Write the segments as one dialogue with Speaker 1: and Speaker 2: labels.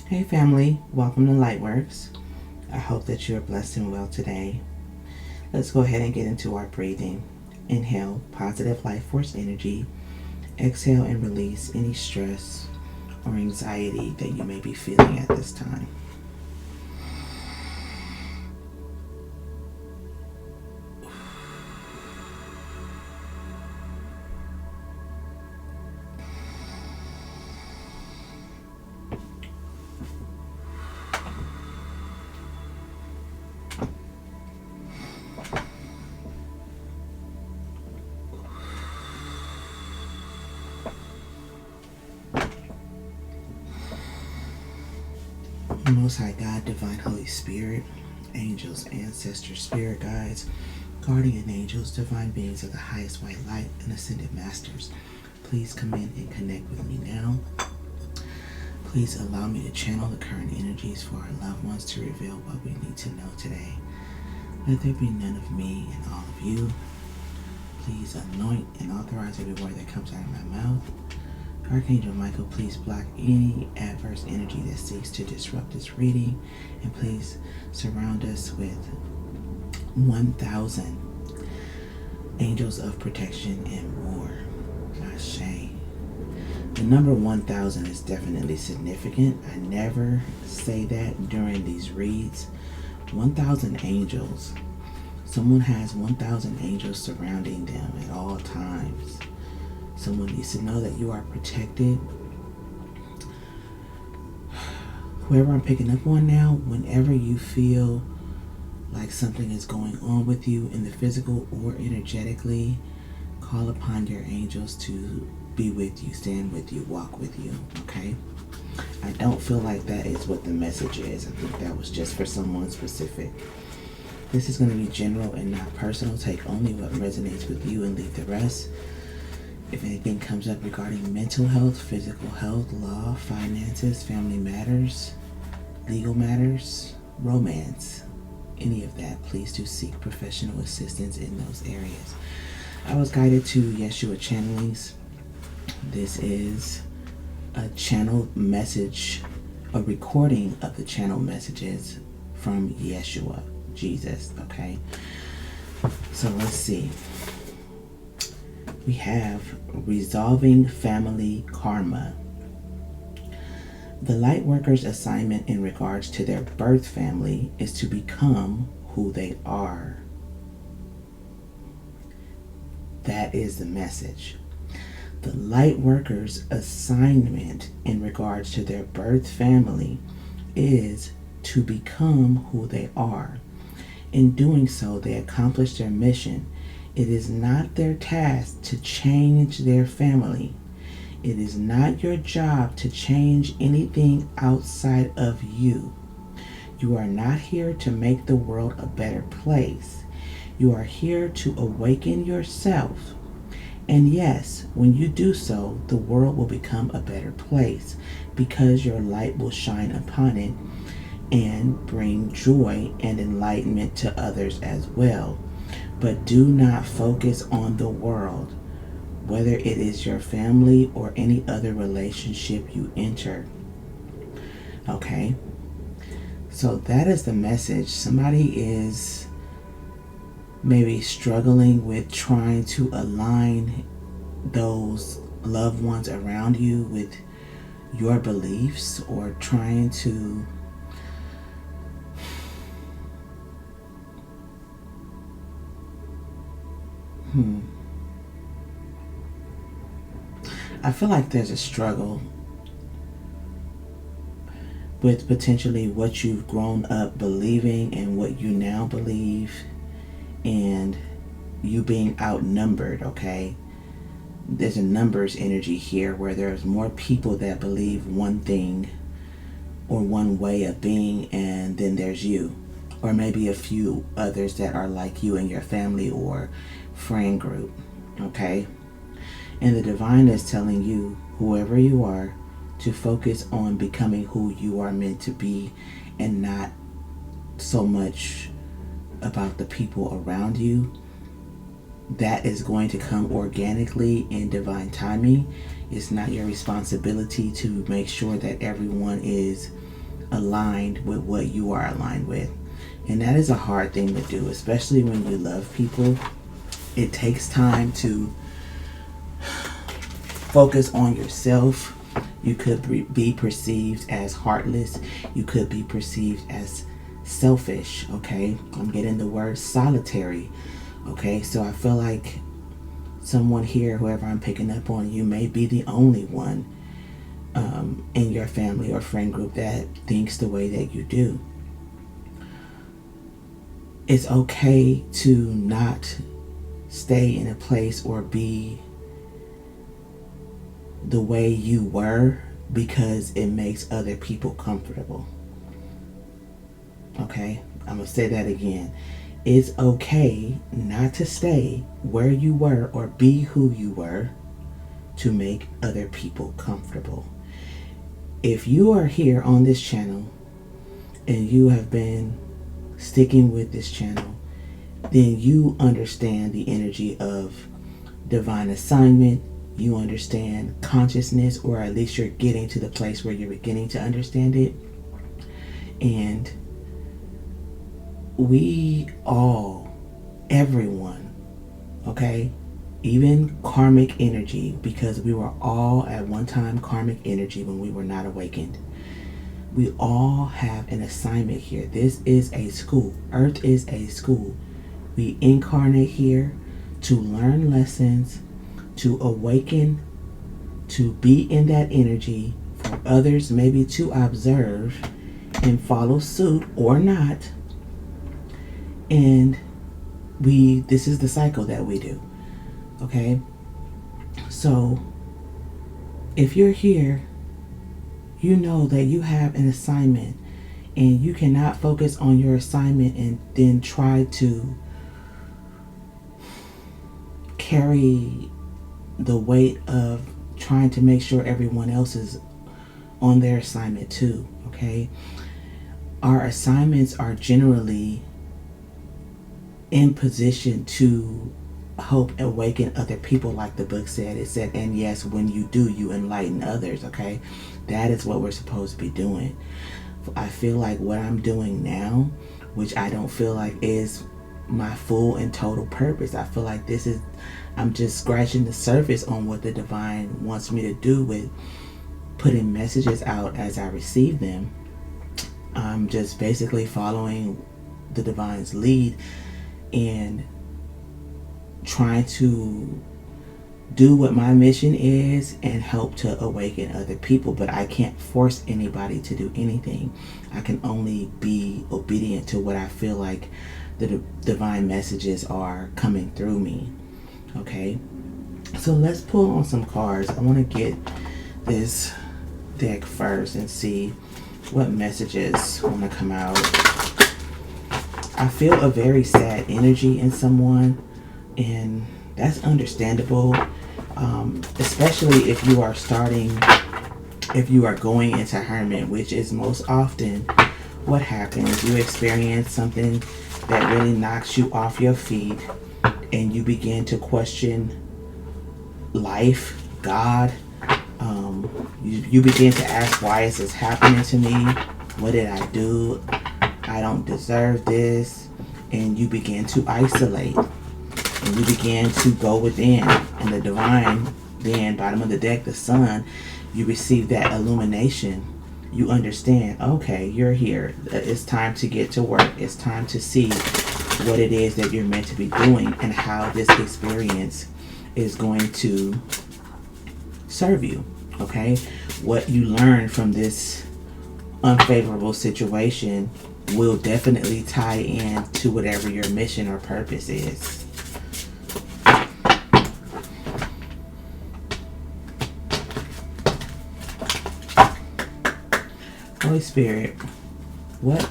Speaker 1: Hey family, welcome to Lightworks. I hope that you're blessed and well today. Let's go ahead and get into our breathing. Inhale, positive life force energy. Exhale and release any stress or anxiety that you may be feeling at this time. Most High God, Divine Holy Spirit, angels, ancestors, spirit guides, guardian angels, divine beings of the highest white light, and ascended masters, please come in and connect with me now. Please allow me to channel the current energies for our loved ones to reveal what we need to know today. Let there be none of me and all of you. Please anoint and authorize every word that comes out of my mouth. Archangel Michael, please block any adverse energy that seeks to disrupt this reading, and please surround us with 1,000 angels of protection and war. Ashe. The number 1,000 is definitely significant. I never say that during these reads. 1,000 angels. Someone has 1,000 angels surrounding them at all times. Someone needs to know that you are protected. Whoever I'm picking up on now, whenever you feel like something is going on with you in the physical or energetically, call upon your angels to be with you, stand with you, walk with you, okay? I don't feel like that is what the message is. I think that was just for someone specific. This is going to be general and not personal. Take only what resonates with you and leave the rest. If anything comes up regarding mental health, physical health, law, finances, family matters, legal matters, romance, any of that, please do seek professional assistance in those areas. I was guided to Yeshua channelings. This is a channel message, a recording of the channel messages from Yeshua, Jesus, okay? So let's see. We have resolving family karma. The Lightworkers' assignment in regards to their birth family is to become who they are. That is the message. The Lightworkers' assignment in regards to their birth family is to become who they are. In doing so, they accomplish their mission. It is not their task to change their family. It is not your job to change anything outside of you. You are not here to make the world a better place. You are here to awaken yourself. And yes, when you do so, the world will become a better place because your light will shine upon it and bring joy and enlightenment to others as well. But do not focus on the world, whether it is your family or any other relationship you enter. Okay? So that is the message. Somebody is maybe struggling with trying to align those loved ones around you with your beliefs, or trying to I feel like there's a struggle with potentially what you've grown up believing and what you now believe, and you being outnumbered, okay? There's a numbers energy here where there's more people that believe one thing or one way of being, and then there's you. Or maybe a few others that are like you in your family or friend group, okay? And the divine is telling you, whoever you are, to focus on becoming who you are meant to be, and not so much about the people around you. That is going to come organically in divine timing. It's not your responsibility to make sure that everyone is aligned with what you are aligned with. And that is a hard thing to do, especially when you love people. It takes time to focus on yourself. You could be perceived as heartless. You could be perceived as selfish, okay? I'm getting the word solitary, okay? So I feel like someone here, whoever I'm picking up on, you may be the only one in your family or friend group that thinks the way that you do. It's okay to not stay in a place or be the way you were because it makes other people comfortable. Okay, I'm gonna say that again. It's okay not to stay where you were or be who you were to make other people comfortable. If you are here on this channel and you have been sticking with this channel, then you understand the energy of divine assignment. You understand consciousness, or at least you're getting to the place where you're beginning to understand it. And we all, everyone, okay, even karmic energy, because we were all at one time karmic energy when we were not awakened. We all have an assignment here. This is a school. Earth is a school. We incarnate here to learn lessons, to awaken, to be in that energy, for others maybe to observe and follow suit or not. And this is the cycle that we do. Okay? So if you're here, you know that you have an assignment, and you cannot focus on your assignment and then try to carry the weight of trying to make sure everyone else is on their assignment too. Okay? Our assignments are generally in position to help awaken other people, like the book said. It said, and yes, when you do, you enlighten others. Okay? That is what we're supposed to be doing. I feel like what I'm doing now, which I don't feel like is my full and total purpose. I feel like I'm just scratching the surface on what the divine wants me to do with putting messages out as I receive them. I'm just basically following the divine's lead and trying to do what my mission is and help to awaken other people. But I can't force anybody to do anything. I can only be obedient to what I feel like the divine messages are coming through me. Okay, so let's pull on some cards. I want to get this deck first and see what messages want to come out. I feel a very sad energy in someone, and that's understandable, especially if you are going into hermit, which is most often what happens. You experience something that really knocks you off your feet, and you begin to question life, God. You begin to ask, why is this happening to me? What did I do? I don't deserve this. And you begin to isolate. And you begin to go within. And the divine, then, bottom of the deck, the sun, you receive that illumination. You understand, okay, you're here. It's time to get to work. It's time to see what it is that you're meant to be doing and how this experience is going to serve you. Okay? What you learn from this unfavorable situation will definitely tie in to whatever your mission or purpose is. Holy Spirit, what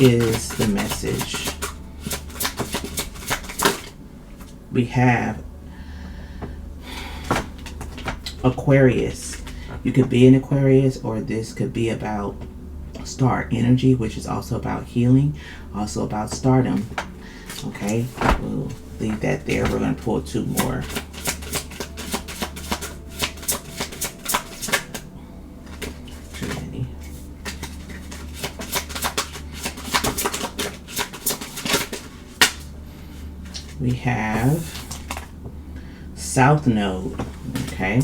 Speaker 1: is the message? We have Aquarius. You could be an Aquarius, or this could be about star energy, which is also about healing, also about stardom. Okay, we'll leave that there. We're going to pull two more. Too many. we have South Node. Okay.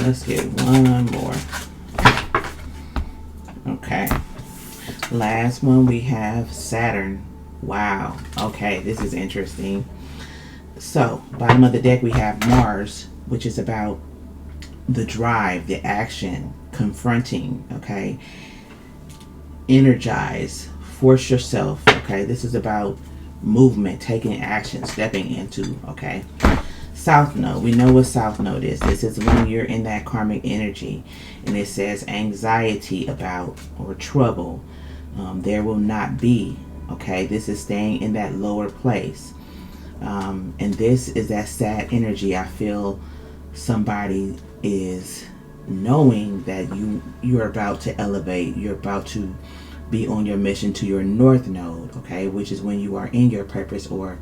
Speaker 1: Let's get one more. Okay. Last one we have Saturn. Wow. Okay, this is interesting. So, bottom of the deck we have Mars, which is about the drive, the action, confronting, okay? Energize, force yourself, okay? This is about movement, taking action, stepping into, okay? South Node, we know what South Node is. This is when you're in that karmic energy, and it says anxiety about or trouble. There will not be, okay? This is staying in that lower place. And this is that sad energy. I feel somebody is knowing that you're about to elevate. You're about to be on your mission to your North Node, okay? Which is when you are in your purpose or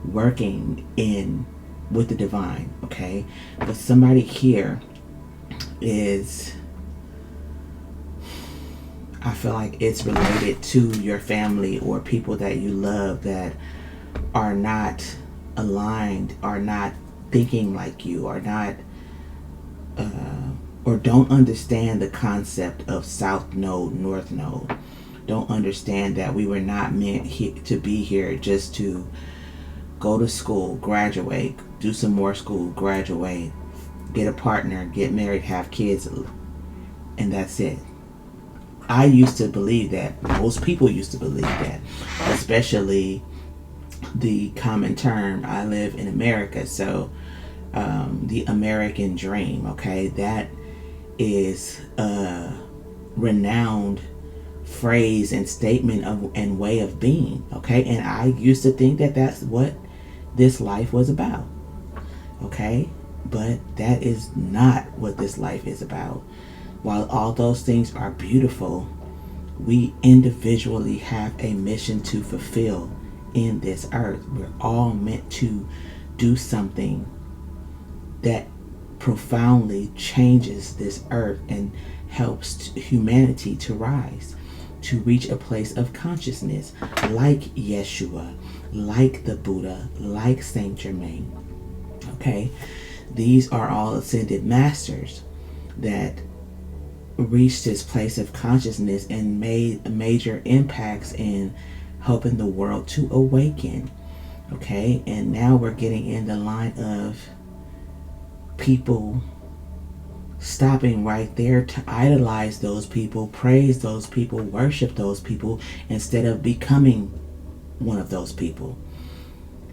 Speaker 1: working in with the divine, okay? But somebody here is, I feel like it's related to your family or people that you love that are not aligned, are not thinking like you, are not or don't understand the concept of South Node, North Node. Don't understand that we were not meant to be here just to go to school, graduate, do some more school, graduate, get a partner, get married, have kids, and that's it. I used to believe that. Most people used to believe that. Especially the common term, I live in America, so the American dream, okay? That is a renowned phrase and statement of and way of being, okay? And I used to think that that's what this life was about, okay? But that is not what this life is about. While all those things are beautiful, we individually have a mission to fulfill in this earth. We're all meant to do something that profoundly changes this earth and helps humanity to rise, to reach a place of consciousness like Yeshua, like the Buddha, like Saint Germain. Okay, these are all ascended masters that reached this place of consciousness and made major impacts in helping the world to awaken. Okay, and now we're getting in the line of people stopping right there to idolize those people, praise those people, worship those people, instead of becoming one of those people.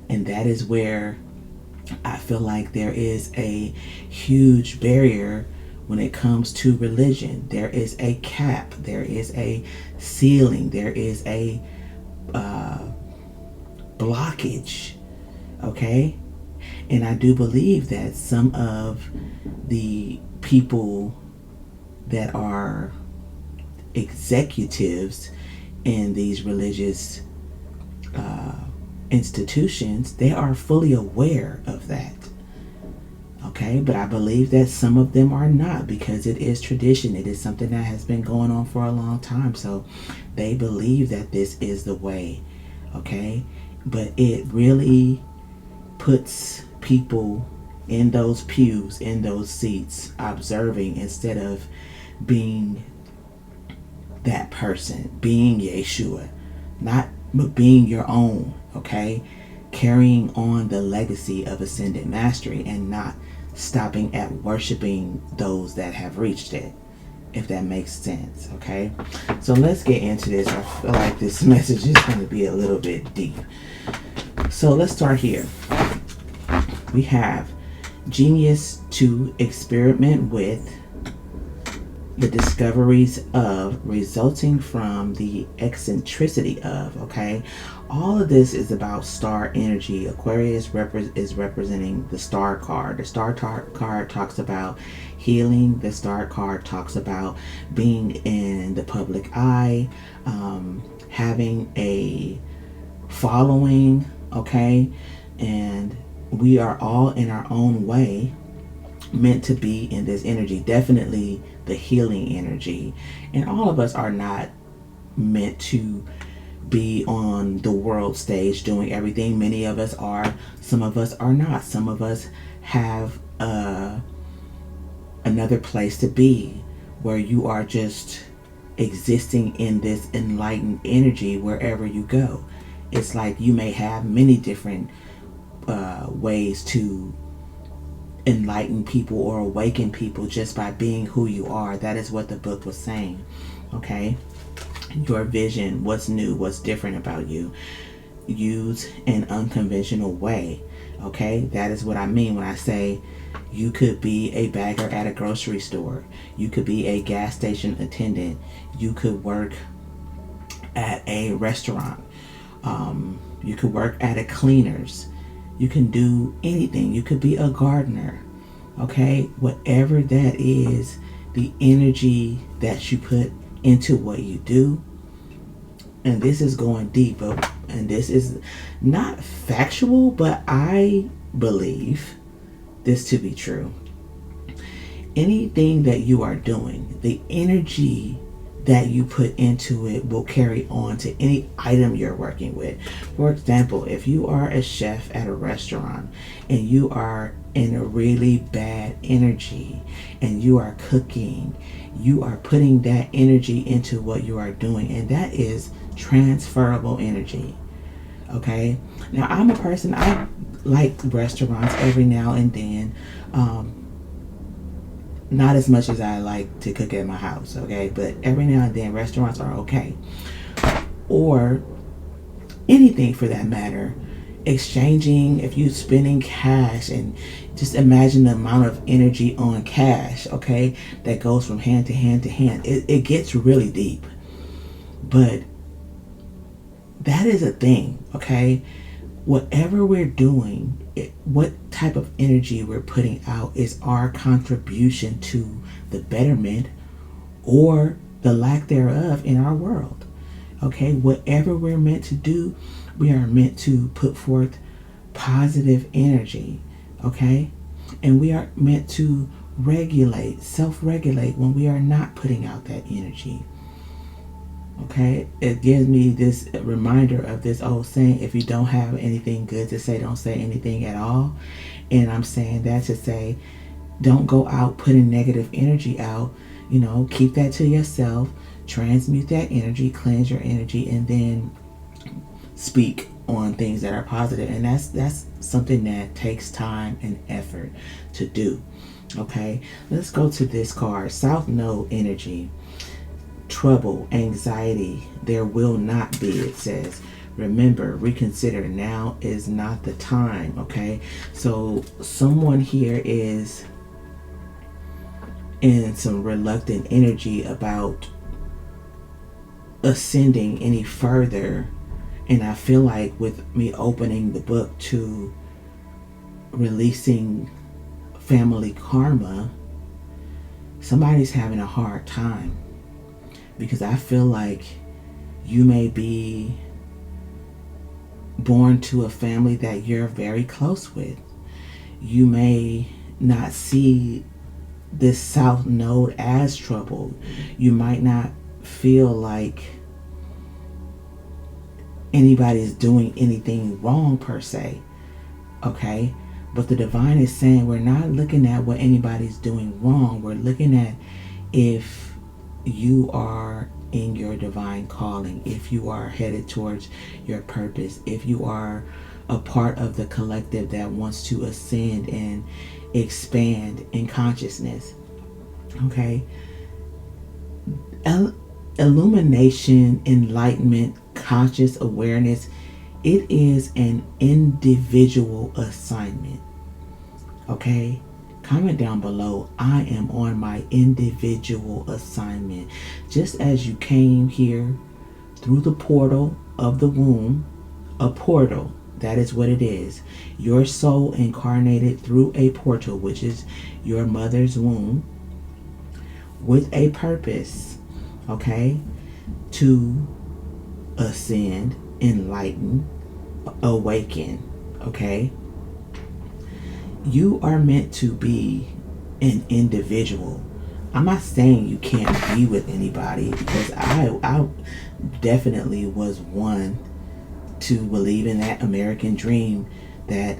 Speaker 1: And that is where I feel like there is a huge barrier when it comes to religion. There is a cap, there is a ceiling, there is a blockage, okay? And I do believe that some of the people that are executives in these religious institutions, they are fully aware of that. Okay, but I believe that some of them are not, because it is tradition. It is something that has been going on for a long time. So they believe that this is the way. Okay, but it really puts people in those pews, in those seats, observing instead of being that person, being Yeshua, not but being your own, okay? Carrying on the legacy of ascended mastery and not stopping at worshiping those that have reached it, if that makes sense, okay? So let's get into this. I feel like this message is going to be a little bit deep. So let's start here. We have genius to experiment with the discoveries of resulting from the eccentricity of, okay? All of this is about star energy. Aquarius is representing the star card. The star card talks about healing. The star card talks about being in the public eye, having a following, okay? And we are all in our own way meant to be in this energy, definitely the healing energy. And all of us are not meant to be on the world stage doing everything. Many of us are, some of us are not. Some of us have another place to be where you are just existing in this enlightened energy wherever you go. It's like you may have many different ways to enlighten people or awaken people just by being who you are. That is what the book was saying. Okay, your vision, what's new, what's different about you. Use an unconventional way. Okay, that is what I mean when I say you could be a bagger at a grocery store, you could be a gas station attendant, you could work at a restaurant, you could work at a cleaner's, you can do anything. You could be a gardener. Okay, whatever that is, the energy that you put into what you do. And this is going deeper, and this is not factual, but I believe this to be true. Anything that you are doing, the energy that you put into it will carry on to any item you're working with. For example, if you are a chef at a restaurant and you are in a really bad energy and you are cooking, you are putting that energy into what you are doing, and that is transferable energy. Okay, now I'm a person, I like restaurants every now and then, not as much as I like to cook at my house, okay, but every now and then restaurants are okay. Or anything for that matter, exchanging, if you're spending cash, and just imagine the amount of energy on cash, okay, that goes from hand to hand to hand. It gets really deep, but that is a thing, okay? Whatever we're doing, what type of energy we're putting out is our contribution to the betterment or the lack thereof in our world. Okay, whatever we're meant to do, we are meant to put forth positive energy. Okay, and we are meant to regulate, self-regulate when we are not putting out that energy. Okay, it gives me this reminder of this old saying, if you don't have anything good to say, don't say anything at all. And I'm saying that to say, don't go out putting negative energy out. You know, keep that to yourself, transmute that energy, cleanse your energy, and then speak on things that are positive. And that's something that takes time and effort to do. Okay, let's go to this card, South Node energy. Trouble, anxiety, there will not be, it says. Remember, reconsider, now is not the time. Okay, so someone here is in some reluctant energy about ascending any further, and I feel like with me opening the book to releasing family karma, somebody's having a hard time. Because I feel like you may be born to a family that you're very close with. You may not see this South Node as trouble. You might not feel like anybody's doing anything wrong per se. Okay? But the divine is saying we're not looking at what anybody's doing wrong. We're looking at if you are in your divine calling, if you are headed towards your purpose, if you are a part of the collective that wants to ascend and expand in consciousness. Okay, illumination, enlightenment, conscious awareness, it is an individual assignment. Okay, comment down below, I am on my individual assignment. Just as you came here through the portal of the womb, a portal, that is what it is. Your soul incarnated through a portal, which is your mother's womb, with a purpose, okay, to ascend, enlighten, awaken, okay? You are meant to be an individual. I'm not saying you can't be with anybody, because I definitely was one to believe in that American dream, that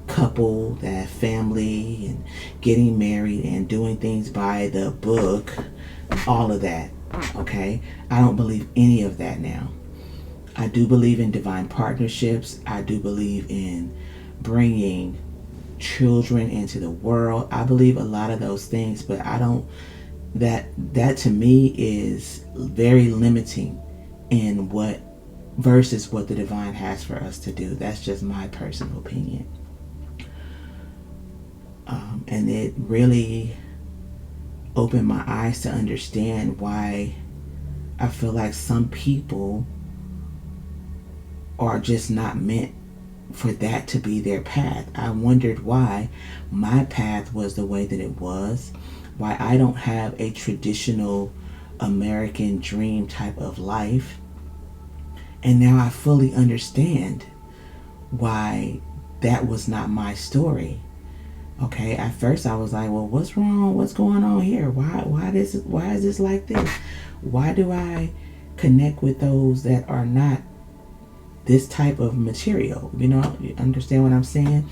Speaker 1: couple, that family, and getting married and doing things by the book, all of that. Okay? I don't believe any of that now. I do believe in divine partnerships. I do believe in bringing children into the world. I believe a lot of those things, but I don't, that to me is very limiting in what versus what the divine has for us to do. That's just my personal opinion. And it really opened my eyes to understand why I feel like some people are just not meant for that to be their path. I wondered why my path was the way that it was, why I don't have a traditional American dream type of life. And now I fully understand why that was not my story. Okay, at first I was like, well, what's wrong? What's going on here? Why is this like this? Why do I connect with those that are not this type of material? You understand what I'm saying?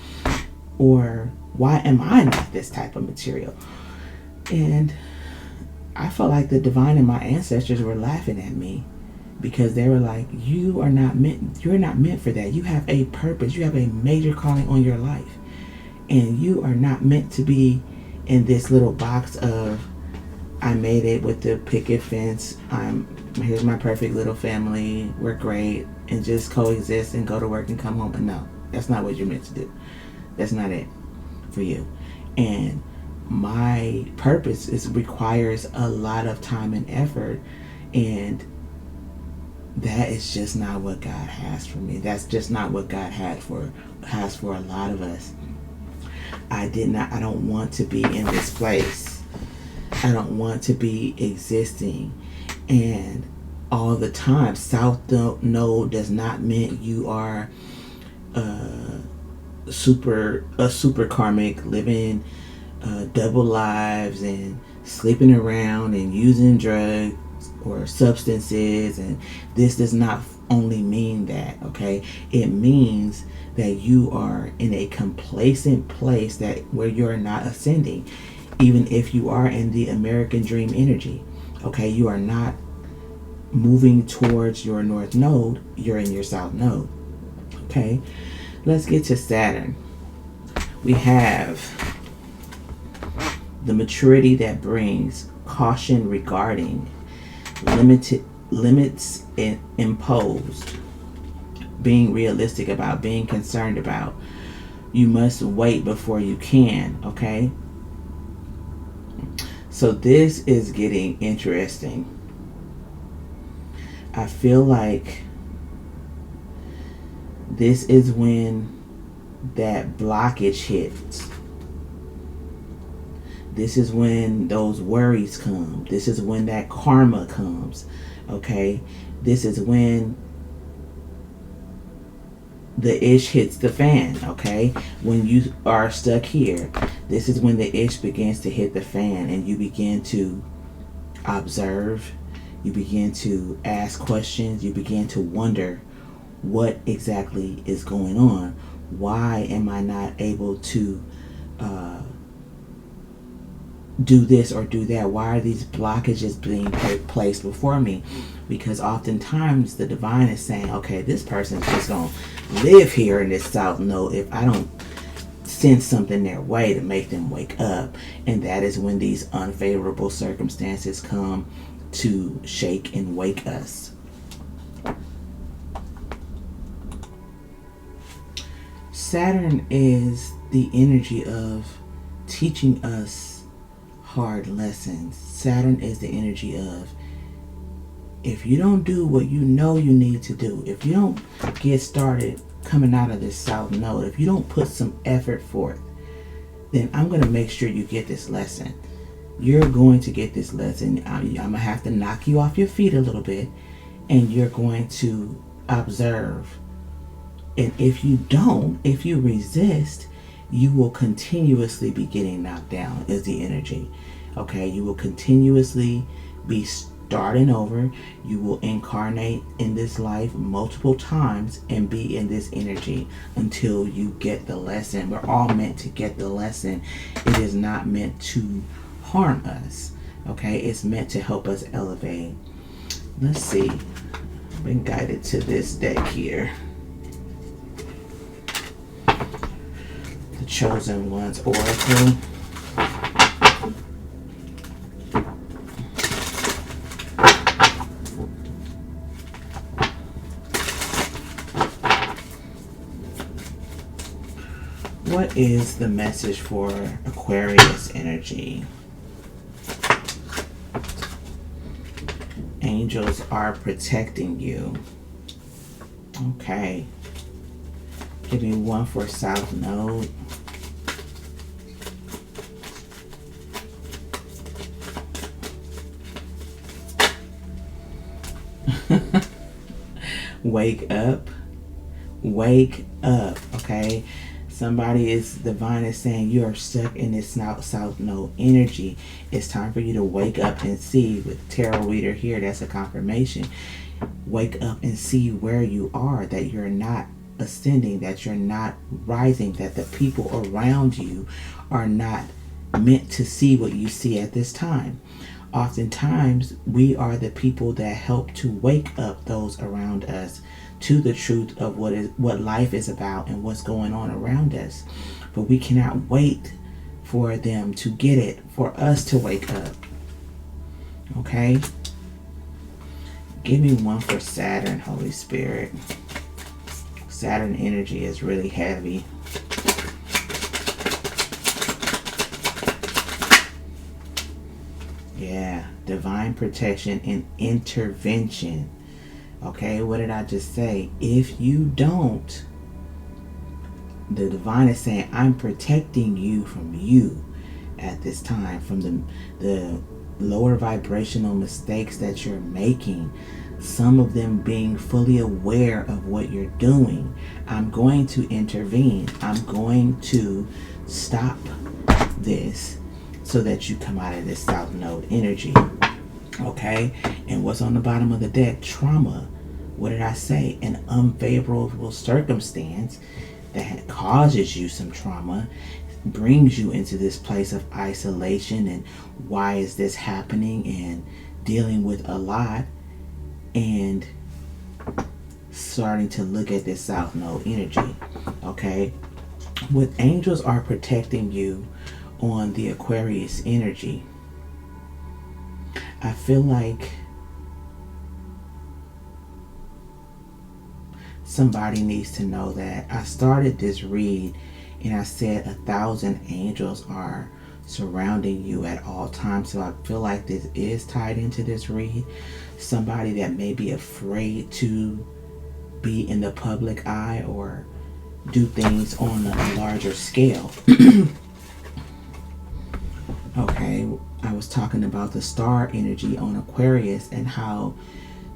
Speaker 1: Or why am I not this type of material? And I felt like the divine and my ancestors were laughing at me, because they were like, you're not meant for that. You have a purpose. You have a major calling on your life. And you are not meant to be in this little box of, I made it with the picket fence. Here's my perfect little family. We're great. And just coexist and go to work and come home. And no, that's not what you're meant to do. That's not it for you. And my purpose requires a lot of time and effort. And that is just not what God has for me. That's just not what God has for a lot of us. I don't want to be in this place. I don't want to be existing. And all the time, South Node does not mean you are a super karmic, living double lives and sleeping around and using drugs or substances. And this does not only mean that, okay? It means that you are in a complacent place where you're not ascending, even if you are in the American dream energy. Okay, you are not moving towards your north node, you're in your south node. Okay, let's get to Saturn. We have the maturity that brings caution regarding limits imposed, being realistic about, being concerned about. You must wait before you can. Okay, so this is getting interesting. I feel like this is when that blockage hits. This is when those worries come. This is when that karma comes. Okay, this is when the ish hits the fan. Okay, when you are stuck here, this is when the ish begins to hit the fan, and you begin to observe, you begin to ask questions, you begin to wonder what exactly is going on. Why am I not able to do this or do that? Why are these blockages being placed before me? Because oftentimes the divine is saying, okay, this person's just going to live here in this south node if I don't send something their way to make them wake up. And that is when these unfavorable circumstances come to shake and wake us. Saturn is the energy of teaching us hard lessons. Saturn is the energy of, if you don't do what you know you need to do, if you don't get started coming out of this south node, if you don't put some effort forth, then I'm going to make sure you get this lesson. You're going to get this lesson. I'm going to have to knock you off your feet a little bit, and you're going to observe. And if you don't, if you resist, you will continuously be getting knocked down is the energy. Okay, you will continuously be starting over. You will incarnate in this life multiple times and be in this energy until you get the lesson. We're all meant to get the lesson. It is not meant to harm us. Okay, it's meant to help us elevate. Let's see. I've been guided to this deck here. The Chosen One's Oracle. What is the message for Aquarius energy? Angels are protecting you. Okay. Give me one for South Node. Wake up. Wake up, okay? Somebody is, divine is saying you are stuck in this south node energy. It's time for you to wake up and see. With tarot reader here, that's a confirmation. Wake up and see where you are, that you're not ascending, that you're not rising, that the people around you are not meant to see what you see at this time. Oftentimes, we are the people that help to wake up those around us to the truth of what life is about and what's going on around us. But we cannot wait for them to get it, for us to wake up. Okay? Give me one for Saturn, Holy Spirit. Saturn energy is really heavy. Yeah, divine protection and intervention. Okay, what did I just say? If you don't, the divine is saying, I'm protecting you from you at this time, from the lower vibrational mistakes that you're making. Some of them being fully aware of what you're doing. I'm going to intervene. I'm going to stop this so that you come out of this South Node energy. Okay? And what's on the bottom of the deck? Trauma. What did I say? An unfavorable circumstance that causes you some trauma, brings you into this place of isolation and why is this happening, and dealing with a lot and starting to look at this South Node energy. Okay? What angels are protecting you on the Aquarius energy, I feel like somebody needs to know that I started this read and I said 1,000 angels are surrounding you at all times. So I feel like this is tied into this read. Somebody that may be afraid to be in the public eye or do things on a larger scale. Okay, I was talking about the star energy on Aquarius and how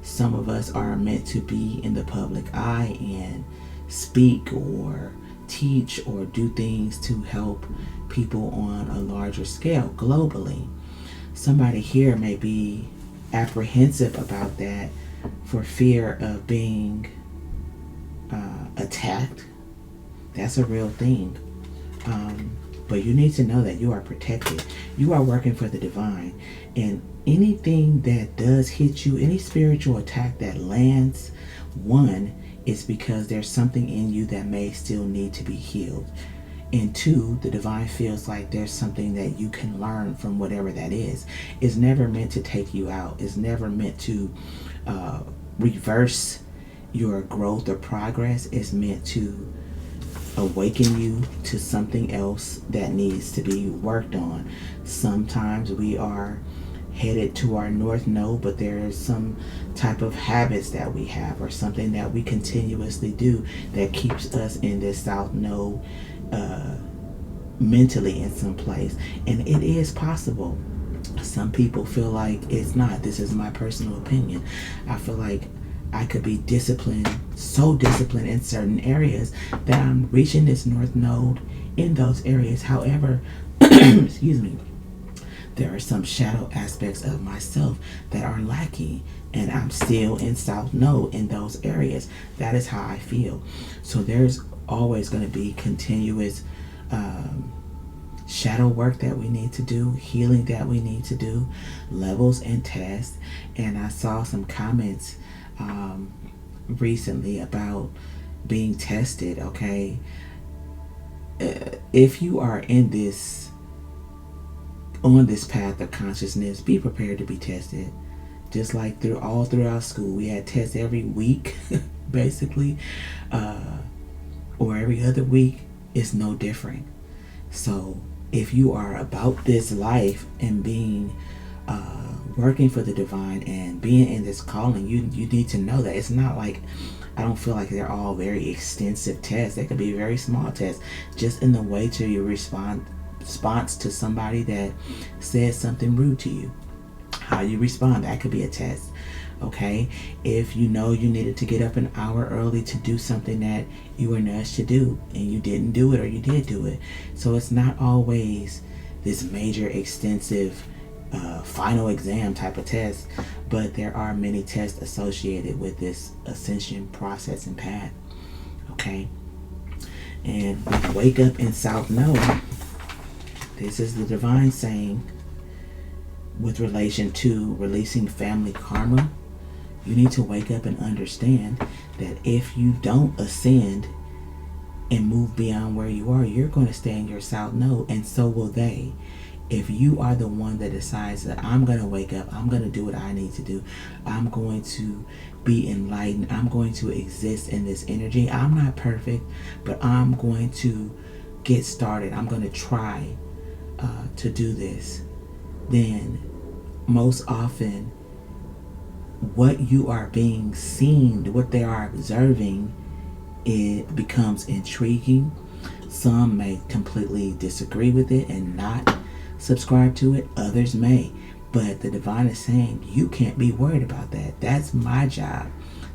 Speaker 1: some of us are meant to be in the public eye and speak or teach or do things to help people on a larger scale globally. Somebody here may be apprehensive about that for fear of being attacked. That's a real thing. But you need to know that you are protected. You are working for the divine. And anything that does hit you, any spiritual attack that lands, one, is because there's something in you that may still need to be healed. And two, the divine feels like there's something that you can learn from whatever that is. It's never meant to take you out. It's never meant to reverse your growth or progress. It's meant to awaken you to something else that needs to be worked on. Sometimes we are headed to our north node, but there is some type of habits that we have or something that we continuously do that keeps us in this south node mentally in some place. And it is possible. Some people feel like it's not. This is my personal opinion. I feel like I could be disciplined, so disciplined in certain areas that I'm reaching this north node in those areas. However, excuse me, there are some shadow aspects of myself that are lacking, and I'm still in South Node in those areas. That is how I feel. So there's always going to be continuous shadow work that we need to do, healing that we need to do, levels and tests. And I saw some comments recently about being tested. Okay, if you are in this, on this path of consciousness, be prepared to be tested. Just like throughout school, we had tests every week, basically, or every other week. It's no different. So if you are about this life and being working for the divine and being in this calling, you need to know that it's not like, I don't feel like they're all very extensive tests. They could be very small tests, just in the way to your response to somebody that says something rude to you. How you respond, that could be a test. Okay, if you know you needed to get up an hour early to do something that you were nudged to do and you didn't do it, or you did do it. So it's not always this major extensive final exam type of test, but there are many tests associated with this ascension process and path. Okay, and wake up in South Node. This is the divine saying with relation to releasing family karma. You need to wake up and understand that if you don't ascend and move beyond where you are, you're going to stay in your South Node, and so will they. If you are the one that decides that I'm going to wake up, I'm going to do what I need to do, I'm going to be enlightened, I'm going to exist in this energy. I'm not perfect, but I'm going to get started. I'm going to try to do this. Then most often what you are being seen, what they are observing, it becomes intriguing. Some may completely disagree with it and not subscribe to it. Others may. But the divine is saying, you can't be worried about that. That's my job.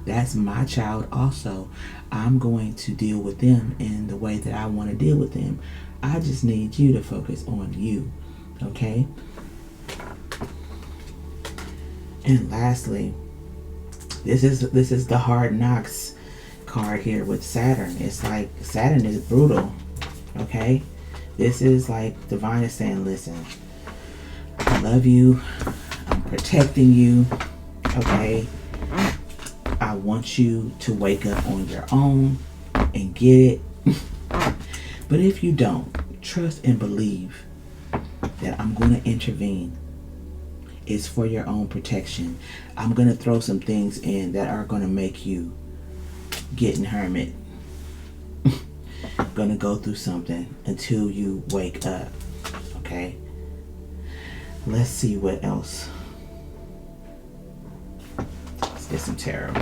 Speaker 1: That's my child also. I'm going to deal with them in the way that I want to deal with them. I just need you to focus on you. Okay? And lastly, this is the hard knocks card here with Saturn. It's like Saturn is brutal. Okay? This is like divine is saying, listen, I love you. I'm protecting you. Okay? I want you to wake up on your own and get it. But if you don't, trust and believe that I'm going to intervene. It's for your own protection. I'm going to throw some things in that are going to make you get in hermit. Going to go through something until you wake up. Okay? Let's see what else. Let's get some tarot.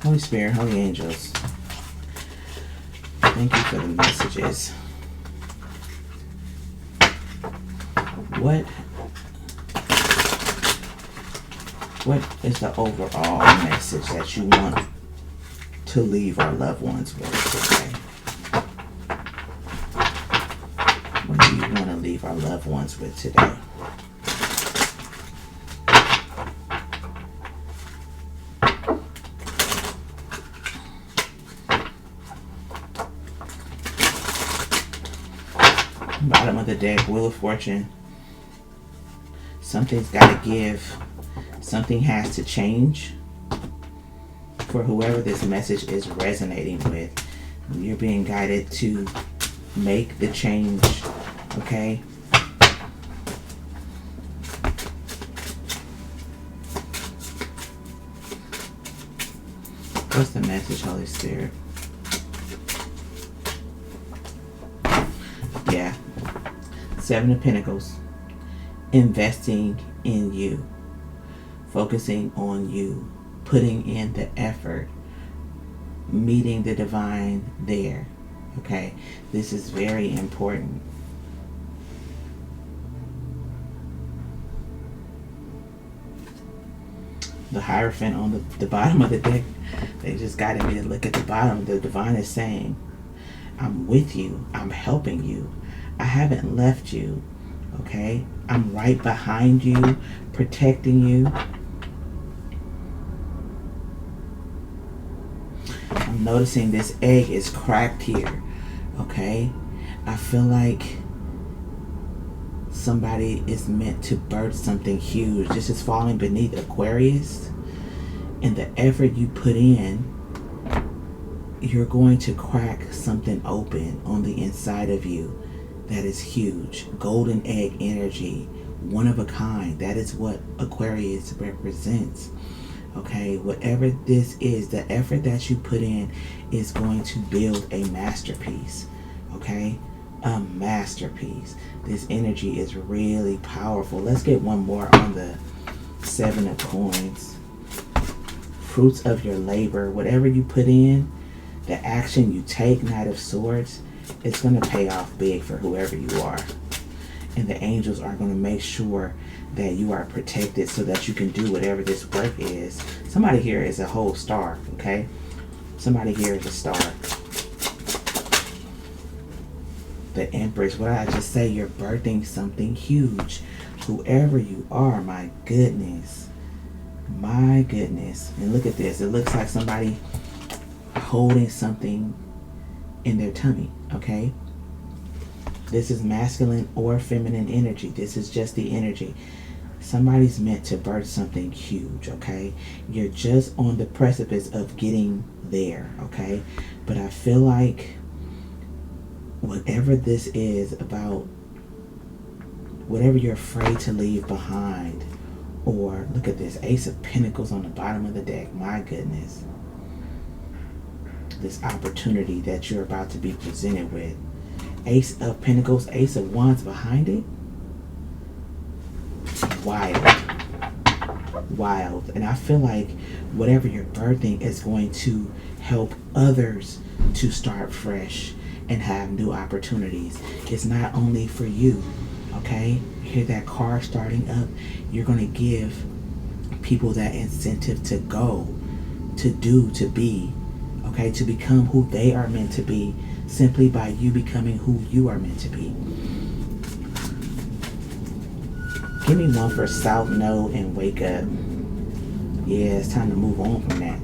Speaker 1: Holy Spirit, Holy Angels, thank you for the messages. What is the overall message that you want to leave our loved ones with today? What do you want to leave our loved ones with today? Bottom of the deck, Wheel of Fortune. Something's got to give. Something has to change for whoever this message is resonating with. You're being guided to make the change, okay? What's the message, Holy Spirit? Yeah. Seven of Pentacles. Investing in you. Focusing on you. Putting in the effort. Meeting the divine there. Okay? This is very important. The Hierophant on the bottom of the deck, they just guided me to look at the bottom. The divine is saying, I'm with you. I'm helping you. I haven't left you. Okay? I'm right behind you, protecting you. I'm noticing this egg is cracked here. Okay? I feel like somebody is meant to birth something huge. This is falling beneath Aquarius. And the effort you put in, you're going to crack something open on the inside of you that is huge. Golden egg energy, one of a kind. That is what Aquarius represents. Okay, whatever this is, the effort that you put in is going to build a masterpiece. Okay, a masterpiece. This energy is really powerful. Let's get one more on the Seven of Coins. Fruits of your labor, whatever you put in, the action you take, Knight of Swords, it's going to pay off big for whoever you are. And the angels are going to make sure that you are protected so that you can do whatever this work is. Somebody here is a whole star, okay? Somebody here is a star. The Empress, what did I just say? You're birthing something huge. Whoever you are, my goodness. My goodness. And look at this. It looks like somebody holding something in their tummy, okay? This is masculine or feminine energy. This is just the energy. Somebody's meant to birth something huge, okay? You're just on the precipice of getting there, okay? But I feel like whatever this is about, whatever you're afraid to leave behind, or look at this, Ace of Pentacles on the bottom of the deck. My goodness. This opportunity that you're about to be presented with. Ace of Pentacles, Ace of Wands behind it. Wild. Wild. And I feel like whatever you're birthing is going to help others to start fresh and have new opportunities. It's not only for you, okay? You hear that car starting up? You're going to give people that incentive to go, to do, to be, okay? To become who they are meant to be, simply by you becoming who you are meant to be. Give me one for South Node and Wake Up. Yeah, it's time to move on from that.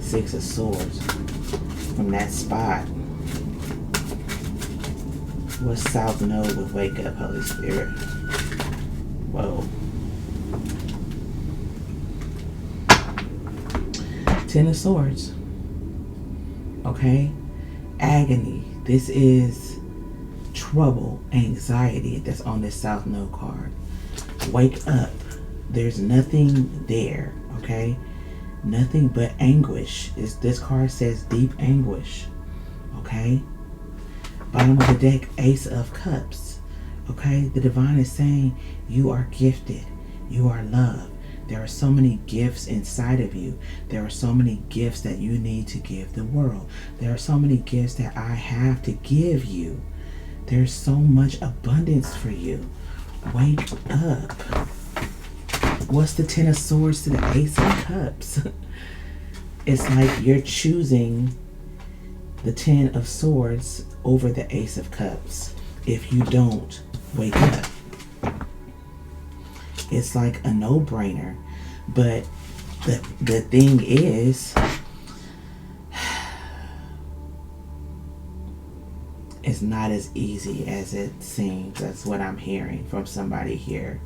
Speaker 1: Six of Swords. From that spot. What's South Node with Wake Up, Holy Spirit? Whoa. Ten of Swords. Okay? Agony. This is trouble, anxiety that's on this South Node card. Wake up. There's nothing there, okay? Nothing but anguish. This card says deep anguish, okay? Bottom of the deck, Ace of Cups, okay? The divine is saying you are gifted. You are loved. There are so many gifts inside of you. There are so many gifts that you need to give the world. There are so many gifts that I have to give you. There's so much abundance for you. Wake up. What's the Ten of Swords to the Ace of Cups? It's like you're choosing the Ten of Swords over the Ace of Cups if you don't wake up. It's like a no-brainer, but the thing is, it's not as easy as it seems. That's what I'm hearing from somebody here.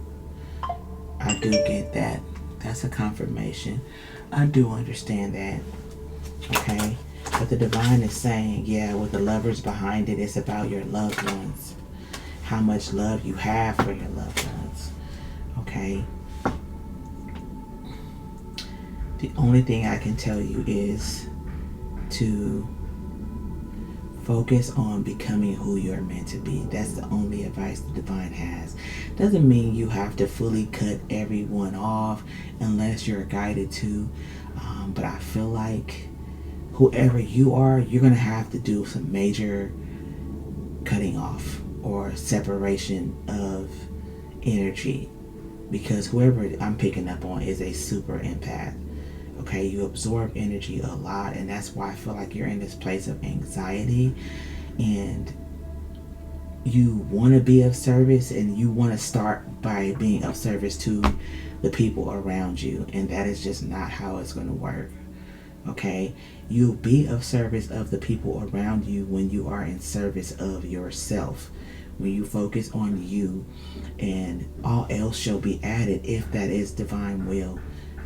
Speaker 1: I do get that. That's a confirmation. I do understand that. Okay? But the divine is saying, yeah, with the Lovers behind it, it's about your loved ones. How much love you have for your loved ones. Okay? The only thing I can tell you is to focus on becoming who you're meant to be. That's the only advice the divine has. Doesn't mean you have to fully cut everyone off unless you're guided to. But I feel like whoever you are, you're going to have to do some major cutting off or separation of energy. because whoever I'm picking up on is a super empath. Okay, you absorb energy a lot, and that's why I feel like you're in this place of anxiety, and you want to be of service, and you want to start by being of service to the people around you, and that is just not how it's going to work. Okay, you'll be of service of the people around you when you are in service of yourself, when you focus on you, and all else shall be added if that is divine will.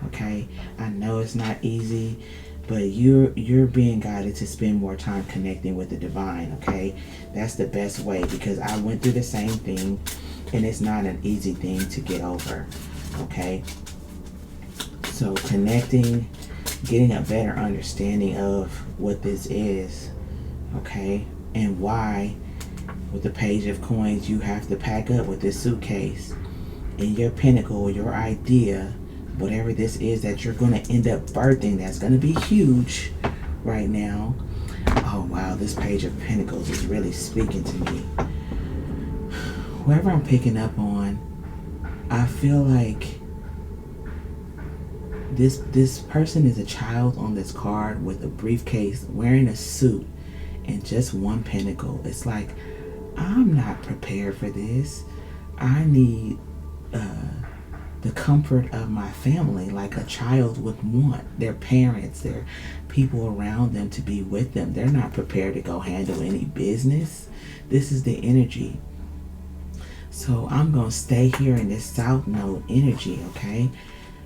Speaker 1: Okay, I know it's not easy, but you're being guided to spend more time connecting with the divine. Okay, that's the best way, because I went through the same thing, and it's not an easy thing to get over. Okay, so connecting, getting a better understanding of what this is, okay, and why with the Page of Coins you have to pack up with this suitcase and your pinnacle, your idea, whatever this is that you're going to end up birthing, that's going to be huge right now. Oh wow, this Page of Pentacles is really speaking to me. Whoever I'm picking up on, I feel like this person is a child on this card with a briefcase, wearing a suit, and just one pentacle. It's like, I'm not prepared for this. I need the comfort of my family, like a child would want their parents, their people around them to be with them. They're not prepared to go handle any business. This is the energy. So I'm going to stay here in this South Node energy, okay?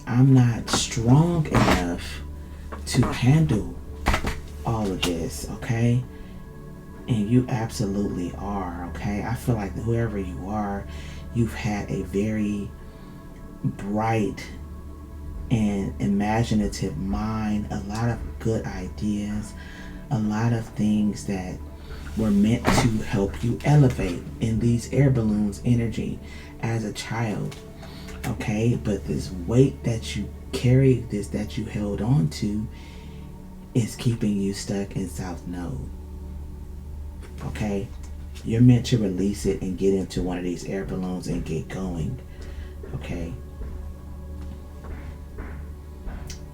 Speaker 1: I'm not strong enough to handle all of this, okay? And you absolutely are, okay? I feel like whoever you are, you've had a very bright and imaginative mind, a lot of good ideas, a lot of things that were meant to help you elevate in these air balloons energy as a child. Okay, but this weight that you carry, this that you held on to, is keeping you stuck in South Node. Okay, you're meant to release it and get into one of these air balloons and get going. Okay.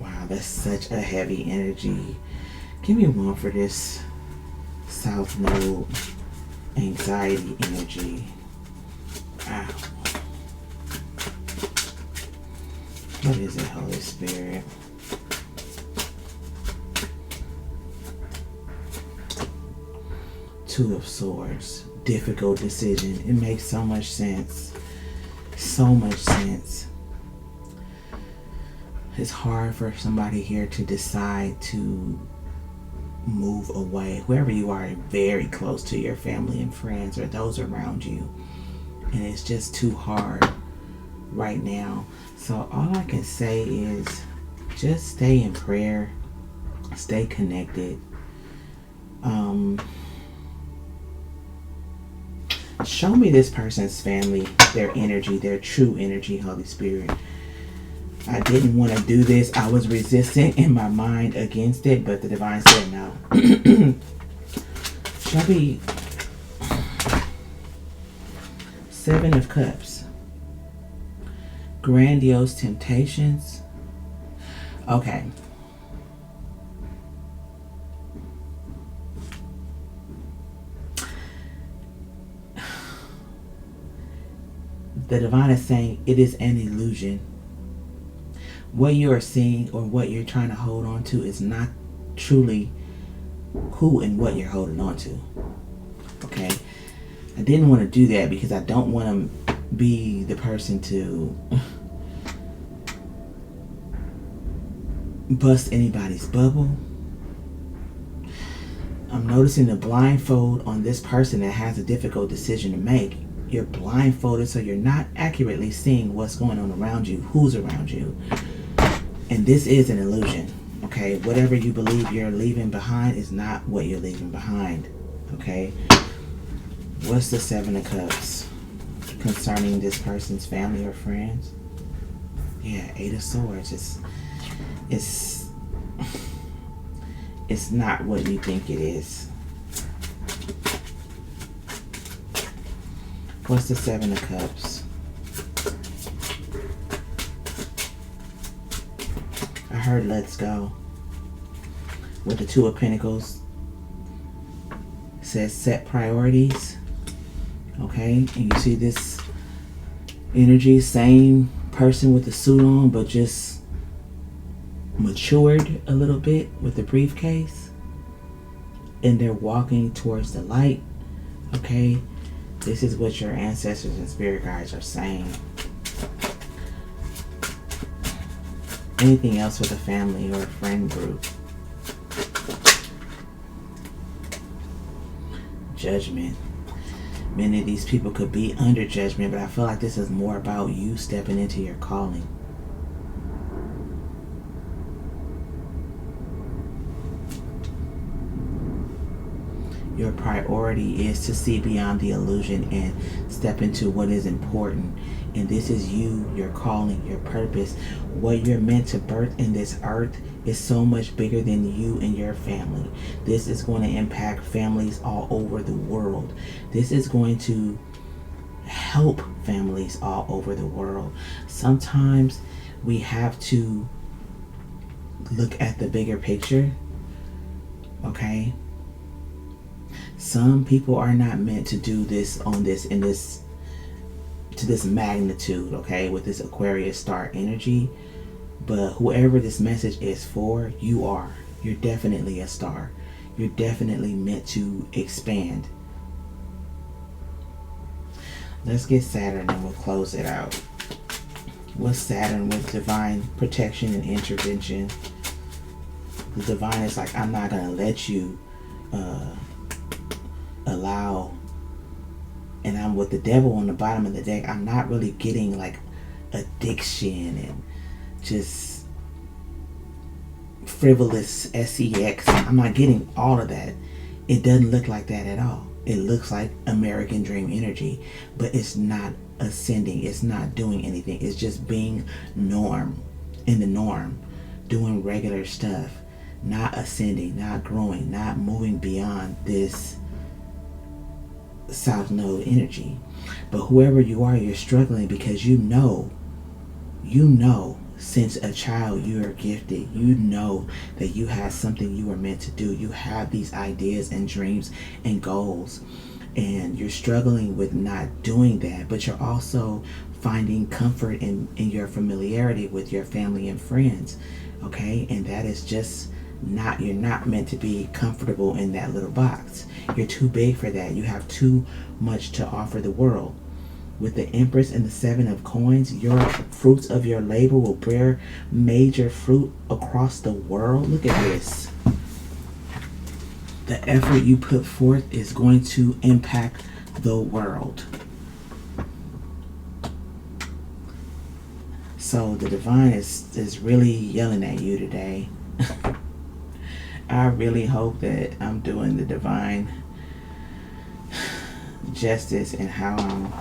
Speaker 1: Wow, that's such a heavy energy. Give me one for this South Node anxiety energy. Wow. What is it, Holy Spirit? Two of Swords. Difficult decision. It makes so much sense. So much sense. It's hard for somebody here to decide to move away. Whoever you are, very close to your family and friends or those around you. And it's just too hard right now. So all I can say is just stay in prayer, stay connected. Show me this person's family, their energy, their true energy, Holy Spirit. I didn't want to do this. I was resistant in my mind against it, but the divine said no. Show me Seven of Cups. Grandiose temptations. Okay. The divine is saying it is an illusion. What you are seeing or what you're trying to hold on to is not truly who and what you're holding on to. Okay? I didn't want to do that because I don't want to be the person to bust anybody's bubble. I'm noticing the blindfold on this person that has a difficult decision to make. You're blindfolded, so you're not accurately seeing what's going on around you, who's around you. And this is an illusion, okay? Whatever you believe you're leaving behind is not what you're leaving behind, okay? What's the Seven of Cups concerning this person's family or friends? Yeah, Eight of Swords. It's not what you think it is. What's the Seven of Cups? I heard let's go. With the Two of Pentacles, says set priorities. Okay, and you see this energy, same person with the suit on, but just matured a little bit with the briefcase, and they're walking towards the light. Okay, this is what your ancestors and spirit guides are saying. Anything else with a family or a friend group? Judgment. Many of these people could be under judgment, but I feel like this is more about you stepping into your calling. Your priority is to see beyond the illusion and step into what is important. And this is you, your calling, your purpose. What you're meant to birth in this earth is so much bigger than you and your family. This is going to impact families all over the world. This is going to help families all over the world. Sometimes we have to look at the bigger picture. Okay? Some people are not meant to do this on this in this to this magnitude, okay, with this Aquarius star energy. But whoever this message is for, you are. You're definitely a star. You're definitely meant to expand. Let's get Saturn and we'll close it out. What's Saturn with divine protection and intervention? The divine is like, I'm not going to let you allow, and I'm with the devil on the bottom of the deck. I'm not really getting like addiction and just frivolous sex. I'm not getting all of that. It doesn't look like that at all. It looks like American dream energy, but it's not ascending. It's not doing anything. It's just being in the norm, doing regular stuff, not ascending, not growing, not moving beyond this South Node energy. But whoever you are, you're struggling because you know since a child you are gifted. You know that you have something you were meant to do. You have these ideas and dreams and goals, and you're struggling with not doing that. But you're also finding comfort in your familiarity with your family and friends. Okay, and that is just not, you're not meant to be comfortable in that little box. You're too big for that. You have too much to offer the world. With the Empress and the Seven of Coins, your fruits of your labor will bear major fruit across the world. Look at this. The effort you put forth is going to impact the world. So the divine is really yelling at you today. I really hope that I'm doing the divine justice in how I'm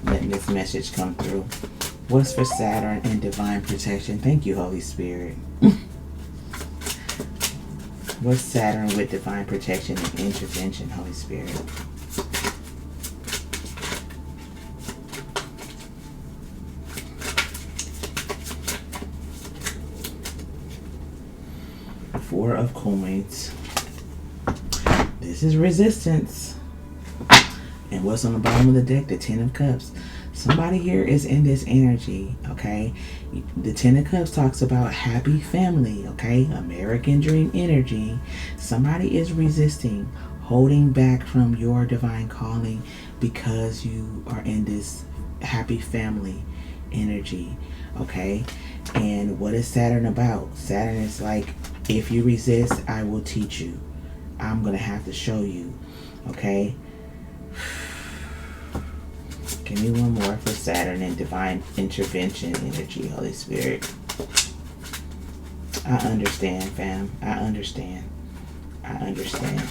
Speaker 1: letting this message come through. What's for Saturn and divine protection? Thank you, Holy Spirit. What's Saturn with divine protection and intervention, Holy Spirit? Four of Coins. This is resistance. And what's on the bottom of the deck? The Ten of Cups. Somebody here is in this energy, okay? The Ten of Cups talks about happy family, okay? American dream energy. Somebody is resisting, holding back from your divine calling because you are in this happy family energy, okay? And what is Saturn about? Saturn is like, if you resist, I will teach you. I'm going to have to show you, okay? Give me one more for Saturn and divine intervention energy, Holy Spirit. I understand, fam. I understand. I understand.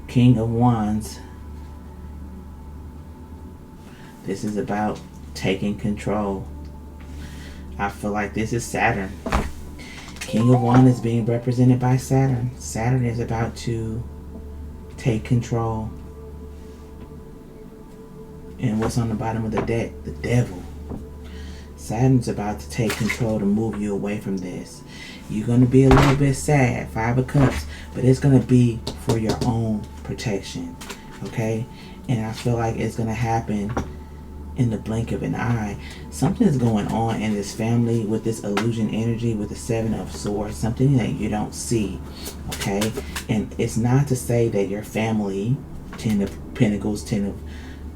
Speaker 1: King of Wands. This is about taking control. I feel like this is Saturn. King of Wands is being represented by Saturn. Saturn is about to take control. And what's on the bottom of the deck? The devil. Saturn's about to take control to move you away from this. You're going to be a little bit sad, 5 of Cups, but it's going to be for your own protection, okay? And I feel like it's going to happen in the blink of an eye. Something's going on in this family with this illusion energy with the 7 of Swords, something that you don't see, okay? And it's not to say that your family, 10 of Pentacles, 10 of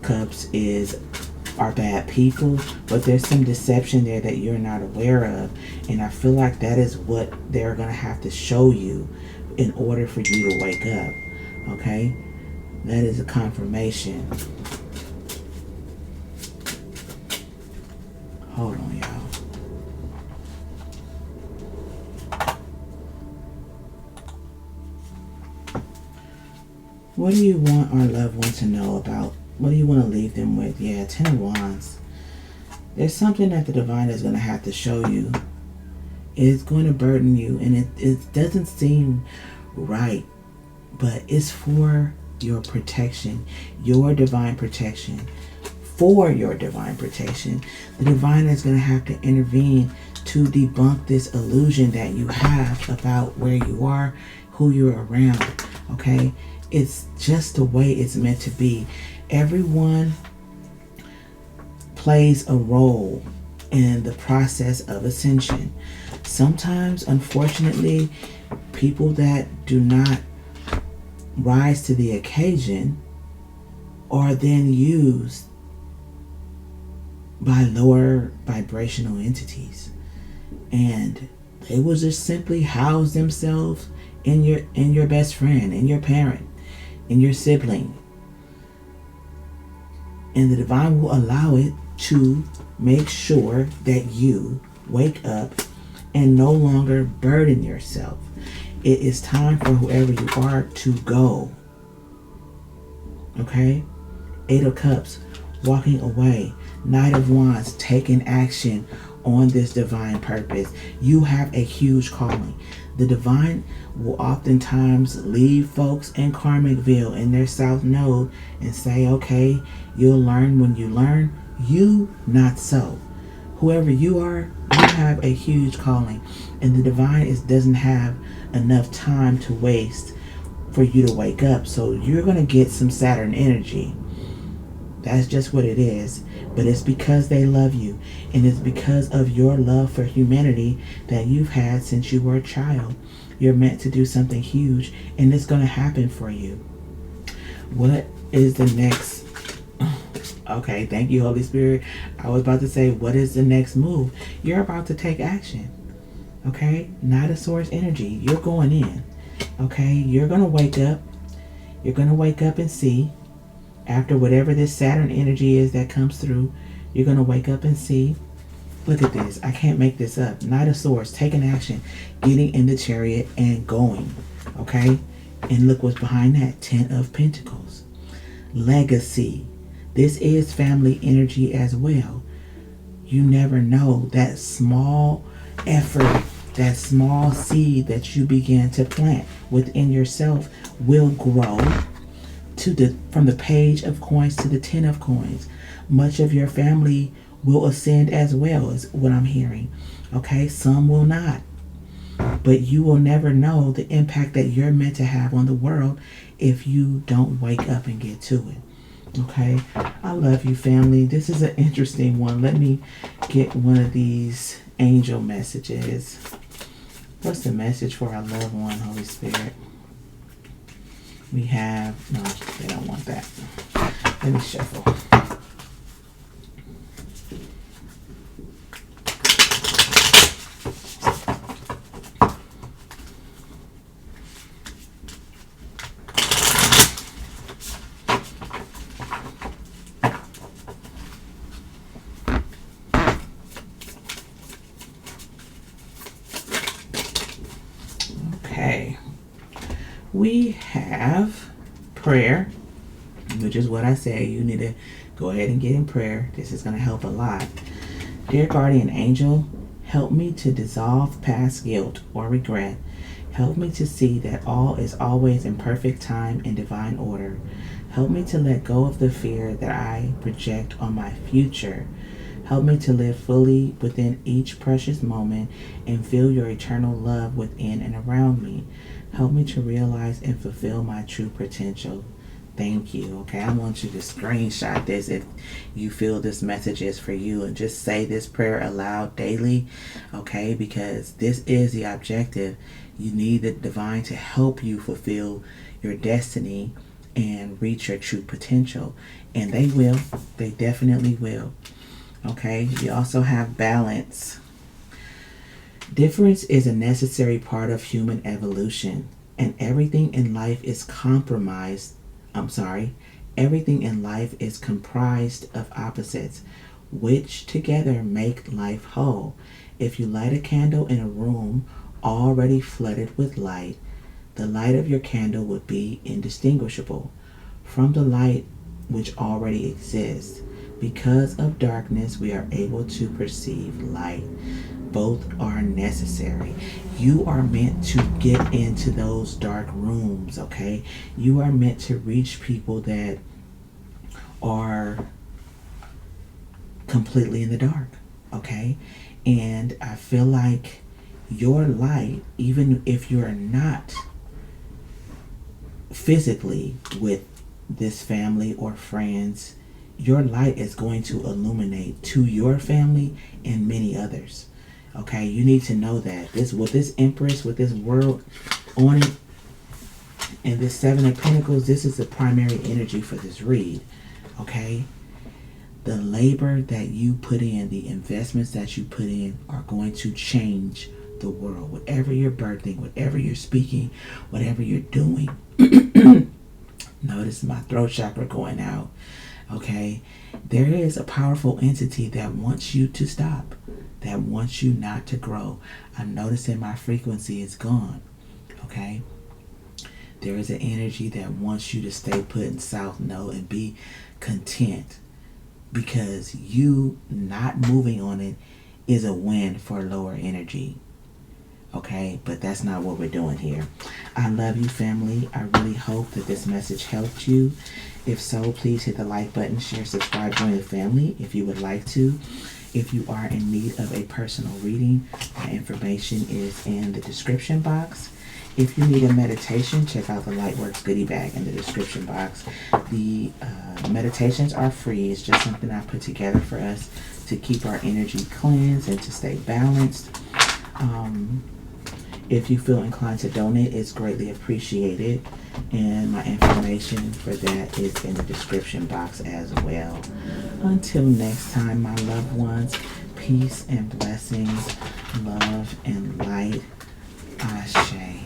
Speaker 1: Cups, are bad people, but there's some deception there that you're not aware of, and I feel like that is what they're gonna have to show you in order for you to wake up, okay? That is a confirmation. Hold on, y'all. What do you want our loved one to know about? What do you want to leave them with? Yeah, 10 of Wands. There's something that the divine is going to have to show you. It's going to burden you, and it doesn't seem right, but it's for your protection, your divine protection. For your divine protection. The divine is going to have to intervene to debunk this illusion that you have about where you are, who you're around, okay? It's just the way it's meant to be. Everyone plays a role in the process of ascension. Sometimes, unfortunately, people that do not rise to the occasion are then used by lower vibrational entities, and they will just simply house themselves in your best friend, in your parent, in your sibling. And the divine will allow it to make sure that you wake up and no longer burden yourself. It is time for whoever you are to go. Okay? 8 of Cups, walking away. Knight of Wands, taking action on this divine purpose. You have a huge calling. The divine will oftentimes leave folks in Karmicville in their south node and say, okay, you'll learn when you learn. You, not so. Whoever you are, you have a huge calling, and the divine doesn't have enough time to waste for you to wake up. So you're going to get some Saturn energy. That's just what it is. But it's because they love you, and it's because of your love for humanity that you've had since you were a child. You're meant to do something huge, and it's going to happen for you. What is the next? Okay, thank you, Holy Spirit. I was about to say, what is the next move? You're about to take action. Okay, Knight of Swords energy. You're going in. Okay, you're going to wake up. You're going to wake up and see. After whatever this Saturn energy is that comes through, you're going to wake up and see. Look at this. I can't make this up. Knight of Swords, taking action, getting in the chariot and going. Okay? And look what's behind that. 10 of Pentacles. Legacy. This is family energy as well. You never know. That small effort, that small seed that you began to plant within yourself will grow from the Page of Coins to the 10 of Coins. Much of your family will ascend as well, is what I'm hearing. Okay, some will not. But you will never know the impact that you're meant to have on the world if you don't wake up and get to it. Okay, I love you, family. This is an interesting one. Let me get one of these angel messages. What's the message for our loved one, Holy Spirit? We have, no, they don't want that. Let me shuffle. Okay. We have prayer, which is what I say. You need to go ahead and get in prayer. This is going to help a lot. Dear guardian angel, Help me to dissolve past guilt or regret. Help me to see that all is always in perfect time and divine order. Help me to let go of the fear that I project on my future. Help me to live fully within each precious moment and feel your eternal love within and around me. Help me to realize and fulfill my true potential. Thank you. Okay, I want you to screenshot this if you feel this message is for you, and just say this prayer aloud daily, okay, because this is the objective. You need the divine to help you fulfill your destiny and reach your true potential, and they will. They definitely will. Okay, you also have balance. Difference is a necessary part of human evolution, and everything in life is everything in life is comprised of opposites, which together make life whole. If you light a candle in a room already flooded with light, the light of your candle would be indistinguishable from the light which already exists. Because of darkness, we are able to perceive light. Both are necessary. You are meant to get into those dark rooms, okay? You are meant to reach people that are completely in the dark, okay? And I feel like your light, even if you're not physically with this family or friends, your light is going to illuminate to your family and many others. Okay, you need to know that with this Empress, with this world on it, and this Seven of Pentacles, this is the primary energy for this read. Okay, the labor that you put in, the investments that you put in, are going to change the world. Whatever you're birthing, whatever you're speaking, whatever you're doing. Notice my throat chakra going out. Okay, there is a powerful entity that wants you to stop, that wants you not to grow. I'm noticing my frequency is gone. Okay, there is an energy that wants you to stay put in South Node and be content, because you not moving on it is a win for lower energy. Okay, but that's not what we're doing here. I love you, family. I really hope that this message helped you. If so, please hit the like button, share, subscribe, join the family if you would like to. If you are in need of a personal reading, my information is in the description box. If you need a meditation, check out the Lightworks goodie bag in the description box. The meditations are free. It's just something I put together for us to keep our energy cleansed and to stay balanced. If you feel inclined to donate, it's greatly appreciated. And my information for that is in the description box as well. Until next time, my loved ones, peace and blessings, love and light. Ashe.